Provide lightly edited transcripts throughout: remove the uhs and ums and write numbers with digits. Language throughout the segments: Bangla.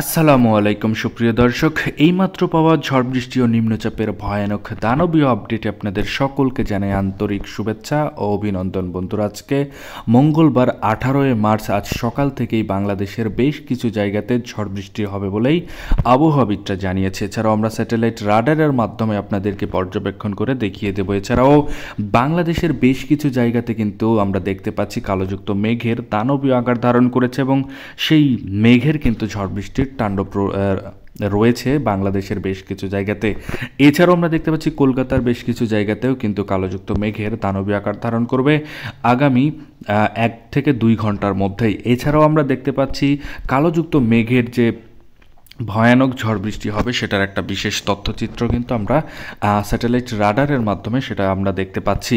আসসালামু আলাইকুম সুপ্রিয় দর্শক, এইমাত্র পাওয়া ঝড় বৃষ্টি ও নিম্নচাপের ভয়ানক দানবীয় আপডেটে আপনাদের সকলকে জানাই আন্তরিক শুভেচ্ছা ও অভিনন্দন। বন্ধুরা, আজকে মঙ্গলবার 18 মার্চ আজ সকাল থেকেই বাংলাদেশের বেশ কিছু জায়গাতে ঝড় বৃষ্টি হবে বলেই আবহাওয়াবিদরা জানিয়েছে। এছাড়াও আমরা স্যাটেলাইট রাডারের মাধ্যমে আপনাদেরকে পর্যবেক্ষণ করে দেখিয়ে দেবো। এছাড়াও বাংলাদেশের বেশ কিছু জায়গাতে কিন্তু আমরা দেখতে পাচ্ছি কালোযুক্ত মেঘের দানবীয় আকার ধারণ করেছে এবং সেই মেঘের কিন্তু ঝড় বৃষ্টির তাণ্ডব রয়েছে বাংলাদেশের বেশ কিছু জায়গাতে। এছাড়াও আমরা দেখতে পাচ্ছি কলকাতার বেশ কিছু জায়গাতেও কিন্তু কালোযুক্ত মেঘের দানবীয় আকার ধারণ করবে আগামী 1 থেকে 2 ঘন্টার মধ্যেই। এছাড়াও আমরা দেখতে পাচ্ছি কালোযুক্ত মেঘের যে ভয়ানক ঝড় বৃষ্টি হবে সেটার একটা বিশেষ তথ্যচিত্র কিন্তু আমরা স্যাটেলাইট রাডারের মাধ্যমে সেটা আমরা দেখতে পাচ্ছি।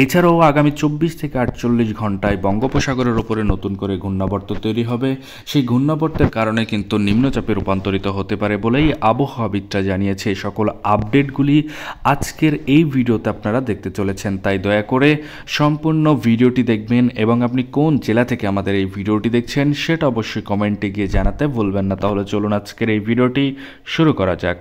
এছাড়াও আগামী 24 থেকে 48 ঘন্টায় বঙ্গোপসাগরের ওপরে নতুন করে ঘূর্ণাবর্ত তৈরি হবে। সেই ঘূর্ণাবর্তের কারণে কিন্তু নিম্নচাপে রূপান্তরিত হতে পারে বলেই আবহাওয়াবিদরা জানিয়েছে। এই সকল আপডেটগুলি আজকের এই ভিডিওতে আপনারা দেখতে চলেছেন, তাই দয়া করে সম্পূর্ণ ভিডিওটি দেখবেন এবং আপনি কোন জেলা থেকে আমাদের এই ভিডিওটি দেখছেন সেটা অবশ্যই কমেন্টে গিয়ে জানাতে ভুলবেন না। তাহলে চলুন আজকে এই ভিডিওটি শুরু করা যাক।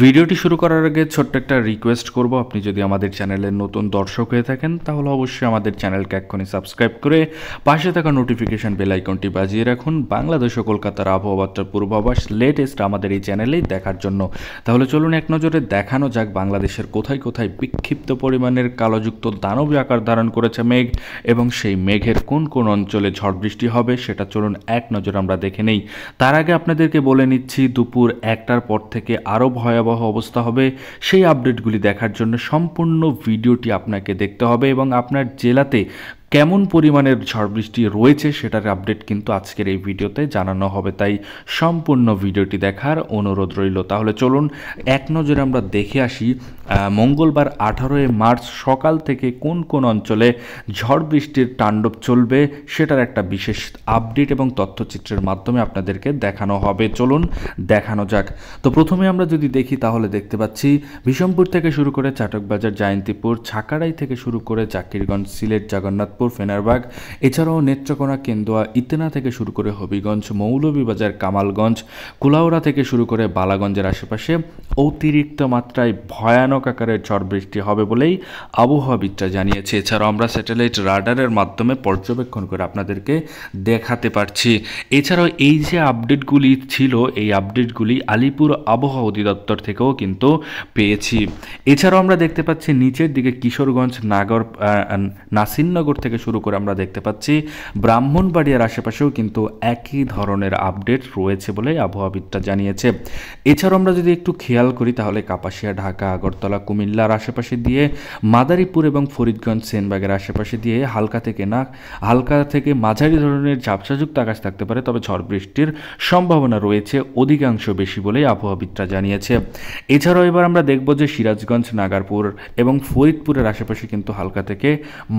ভিডিওটি শুরু করার আগে ছোট্ট একটা রিকোয়েস্ট করব, আপনি যদি আমাদের চ্যানেলের নতুন দর্শক হয়ে থাকেন তাহলে অবশ্যই আমাদের চ্যানেলকে এক্ষুনি সাবস্ক্রাইব করে পাশে থাকা নোটিফিকেশন বেল আইকনটি বাজিয়ে রাখুন বাংলাদেশ ও কলকাতার আবহাওয়ার পূর্বাভাস লেটেস্ট আমাদের এই চ্যানেলেই দেখার জন্য। তাহলে চলুন এক নজরে দেখানো যাক বাংলাদেশের কোথায় কোথায় বিক্ষিপ্ত পরিমাণের কালোযুক্ত দানবীয় আকার ধারণ করেছে মেঘ এবং সেই মেঘের কোন কোন অঞ্চলে ঝড় বৃষ্টি হবে সেটা চলুন এক নজরে আমরা দেখে নেই। তার আগে আপনাদেরকে বলে নিচ্ছি, দুপুর 1টার পর থেকে আরও ভয়াবহ অবস্থা হবে। সেই আপডেটগুলি দেখার জন্য সম্পূর্ণ ভিডিওটি আপনাকে দেখতে হবে এবং আপনার জেলাতে কেমন পরিমাণের ঝড় বৃষ্টি রয়েছে সেটার আপডেট কিন্তু আজকের এই ভিডিওতে জানানো হবে, তাই সম্পূর্ণ ভিডিওটি দেখার অনুরোধ রইল। তাহলে চলুন এক নজরে আমরা দেখে আসি মঙ্গলবার 18 মার্চ সকাল থেকে কোন কোন অঞ্চলে ঝড় বৃষ্টির তাণ্ডব চলবে সেটার একটা বিশেষ আপডেট এবং তথ্যচিত্রের মাধ্যমে আপনাদেরকে দেখানো হবে। চলুন দেখানো যাক। তো প্রথমে আমরা যদি দেখি তাহলে দেখতে পাচ্ছি বিশমপুর থেকে শুরু করে চাটকবাজার, জায়ন্তীপুর, ছাকাড়াই থেকে শুরু করে জাকিরগঞ্জ, সিলেট, জগন্নাথপুর, ফেনারবাগ, এছাড়াও নেত্রকোনা, কেন্দুয়া, ইতেনা থেকে শুরু করে হবিগঞ্জ, মৌলভীবাজার, কামালগঞ্জ, কুলাউড়া থেকে শুরু করে বালাগঞ্জের আশেপাশে অতিরিক্ত মাত্রায় ভয়ানক আকারের ঝড় বৃষ্টি হবে বলেই আবহাওয়াবিদরা জানিয়েছে। এছাড়াও আমরা স্যাটেলাইট রাডারের মাধ্যমে পর্যবেক্ষণ করে আপনাদেরকে দেখাতে পারছি। এছাড়াও এই যে আপডেটগুলি ছিল এই আপডেটগুলি আলিপুর আবহাওয়া অধিদপ্তর থেকেও কিন্তু পেয়েছি। এছাড়াও আমরা দেখতে পাচ্ছি নিচের দিকে কিশোরগঞ্জ, নাসিরনগর থেকে শুরু করে আমরা দেখতে পাচ্ছি ব্রাহ্মণবাড়িয়ার আশেপাশেও কিন্তু একই ধরনের আপডেট রয়েছে বলে আবহাওয়াবিদরা জানিয়েছে। এছাড়াও আমরা যদি একটু খেয়াল করি তাহলে কাপাসিয়া, ঢাকা, আগরতলা, কুমিল্লার আশেপাশে দিয়ে মাদারীপুর এবং ফরিদগঞ্জ, সেনবাগের আশেপাশে দিয়ে হালকা থেকে মাঝারি ধরনের ঝাপসাযুক্ত আকাশ থাকতে পারে, তবে ঝড় বৃষ্টির সম্ভাবনা রয়েছে অধিকাংশ বেশি বলেই আবহাওয়াবিদরা জানিয়েছে। এছাড়াও এবার আমরা দেখব যে সিরাজগঞ্জ, নাগারপুর এবং ফরিদপুরের আশেপাশে কিন্তু হালকা থেকে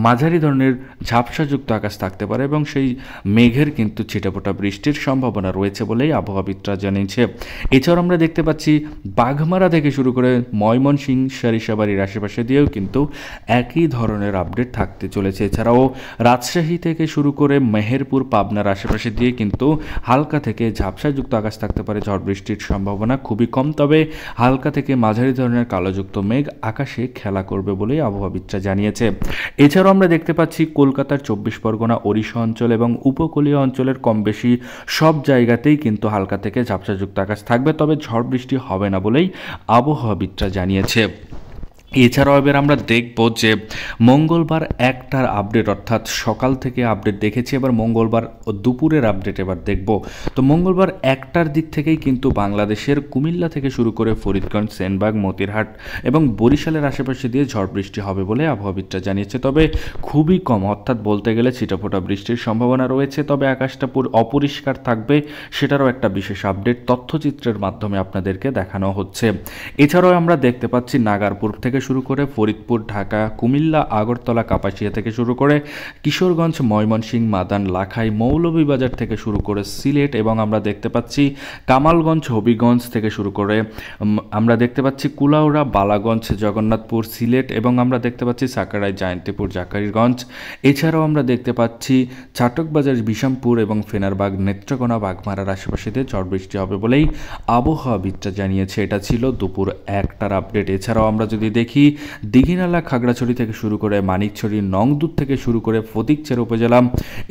মাঝারি ধরনের ঝাপসাযুক্ত আকাশ থাকতে পারে এবং সেই মেঘের কিন্তু ছিটেফোঁটা বৃষ্টির সম্ভাবনা রয়েছে বলেই আবহাওয়াবিদরা জানিয়েছে। এছাড়াও আমরা দেখতে পাচ্ছি বাঘমারা থেকে শুরু করে ময়মনসিংহ, সরিষাবাড়ির আশেপাশে দিয়েও কিন্তু একই ধরনের আপডেট থাকতে চলেছে। এছাড়াও রাজশাহী থেকে শুরু করে মেহেরপুর, পাবনার আশেপাশে দিয়ে কিন্তু হালকা থেকে ঝাপসাযুক্ত আকাশ থাকতে পারে, ঝড় বৃষ্টির সম্ভাবনা খুবই কম, তবে হালকা থেকে মাঝারি ধরনের কালোযুক্ত মেঘ আকাশে খেলা করবে বলেই আবহাওয়াবিদরা জানিয়েছে। এছাড়াও আমরা দেখতে পাচ্ছি কলকাতার 24 পরগনা, ওড়িশা অঞ্চল এবং উপকূলীয় অঞ্চলের কম বেশি সব জায়গাতেই কিন্তু হালকা থেকে ঝাপসাযুক্ত আকাশ থাকবে, তবে ঝড় বৃষ্টি হবে না বলেই আবহাওয়াবিদরা জানিয়েছে। এছাড়াও এবার আমরা দেখব যে মঙ্গলবার 1টার আপডেট, অর্থাৎ সকাল থেকে আপডেট দেখেছি, এবার মঙ্গলবার দুপুরের আপডেট এবার দেখব। তো মঙ্গলবার 1টার দিক থেকেই কিন্তু বাংলাদেশের কুমিল্লা থেকে শুরু করে ফরিদগঞ্জ, সেনবাগ, মতিরহাট এবং বরিশালের আশেপাশে দিয়ে ঝড় বৃষ্টি হবে বলে আবহাওয়াবিদরা জানিয়েছে, তবে খুবই কম, অর্থাৎ বলতে গেলে ছিটাফোঁটা বৃষ্টির সম্ভাবনা রয়েছে, তবে আকাশটা অপরিষ্কার থাকবে সেটারও একটা বিশেষ আপডেট তথ্যচিত্রের মাধ্যমে আপনাদেরকে দেখানো হচ্ছে। এছাড়াও আমরা দেখতে পাচ্ছি নাগারপুর থেকে শুরু করে ফরিদপুর, ঢাকা, কুমিল্লা, আগরতলা, কাপাসিয়া থেকে শুরু করে কিশোরগঞ্জ, ময়মনসিংহ, মাদান, লাখাই, মৌলভীবাজার থেকে শুরু করে সিলেট, এবং আমরা দেখতে পাচ্ছি কামালগঞ্জ, হবিগঞ্জ থেকে শুরু করে আমরা দেখতে পাচ্ছি কুলাউড়া, বালাগঞ্জ, জগন্নাথপুর, সিলেট, এবং আমরা দেখতে পাচ্ছি সাকারাই, জয়ন্তীপুর, জাকারিগঞ্জ। এছাড়াও আমরা দেখতে পাচ্ছি চাটকবাজার, বিশামপুর এবং ফেনারবাগ, নেত্রকোনা, বাঘমারার আশেপাশে দিয়ে ঝড় বৃষ্টি হবে বলেই আবহাওয়াবিদরা জানিয়েছে। এটা ছিল দুপুর 1টার আপডেট। এছাড়াও আমরা যদি দেখি দিঘিনালা, খাগড়াছড়ি থেকে শুরু করে মানিকছড়ি, নংদুর থেকে শুরু করে ফটিকছড়ি উপজেলা,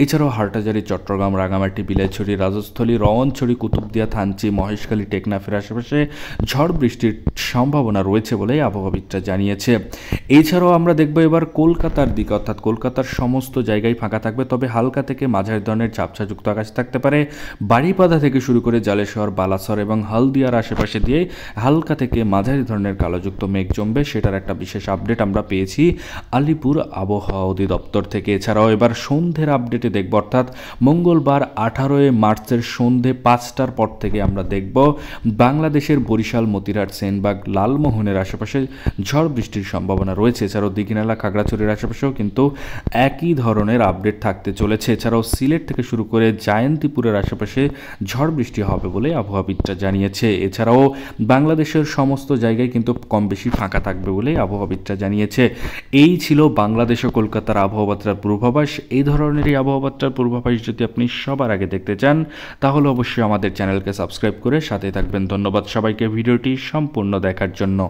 এছাড়াও হাটহাজারী, চট্টগ্রাম, রাঙামাটি, বিলাইছড়ি, রাজস্থলী, রওয়ানছড়ি, কুতুবদিয়া, থানচি, মহেশখালী, টেকনাফের আশেপাশে ঝড় বৃষ্টির সম্ভাবনা রয়েছে বলেই আবহাওয়াবিদরা জানিয়েছে। এছাড়াও আমরা দেখব এবার কলকাতার দিকে, অর্থাৎ কলকাতার সমস্ত জায়গায় ফাঁকা থাকবে, তবে হালকা থেকে মাঝারি ধরনের ঝাপসাযুক্ত আকাশ থাকতে পারে। বাড়িপাদা থেকে শুরু করে জালেশ্বর, বালাসর এবং হলদিয়ার আশেপাশে দিয়ে হালকা থেকে মাঝারি ধরনের কালোযুক্ত মেঘ জমবে, সেটার একটা বিশেষ আপডেট আমরা পেয়েছি আলিপুর আবহাওয়া অধিদপ্তর থেকে। এছাড়াও এবার সন্ধ্যের আপডেটে দেখব, অর্থাৎ মঙ্গলবার 18 মার্চের সন্ধ্যে 5টার পর থেকে আমরা দেখব বাংলাদেশের বরিশাল, মতিরাট, সেনবাগ, লালমোহনের আশেপাশে ঝড় বৃষ্টির সম্ভাবনা রয়েছে। এছাড়াও দিঘিনালা, খাগড়াছড়ির আশেপাশেও কিন্তু একই ধরনের আপডেট থাকতে চলেছে। এছাড়াও সিলেট থেকে শুরু করে জয়ন্তীপুরের আশেপাশে ঝড় বৃষ্টি হবে বলে আবহাওয়াবিদরা জানিয়েছে। এছাড়াও বাংলাদেশের সমস্ত জায়গায় কিন্তু কম বেশি ফাঁকা থাকবে বলে আবহাওয়াবিদরা জানিয়েছে। এই ছিল বাংলাদেশ ও কলকাতার আবহাওয়াবার্তার পূর্বাভাস। এই ধরনেরই আবহাওয়াবার্তার পূর্বাভাস যদি আপনি সবার আগে দেখতে চান তাহলে অবশ্যই আমাদের চ্যানেলকে সাবস্ক্রাইব করে সাথে থাকবেন। ধন্যবাদ সবাইকে ভিডিওটি সম্পূর্ণ দেখার জন্য।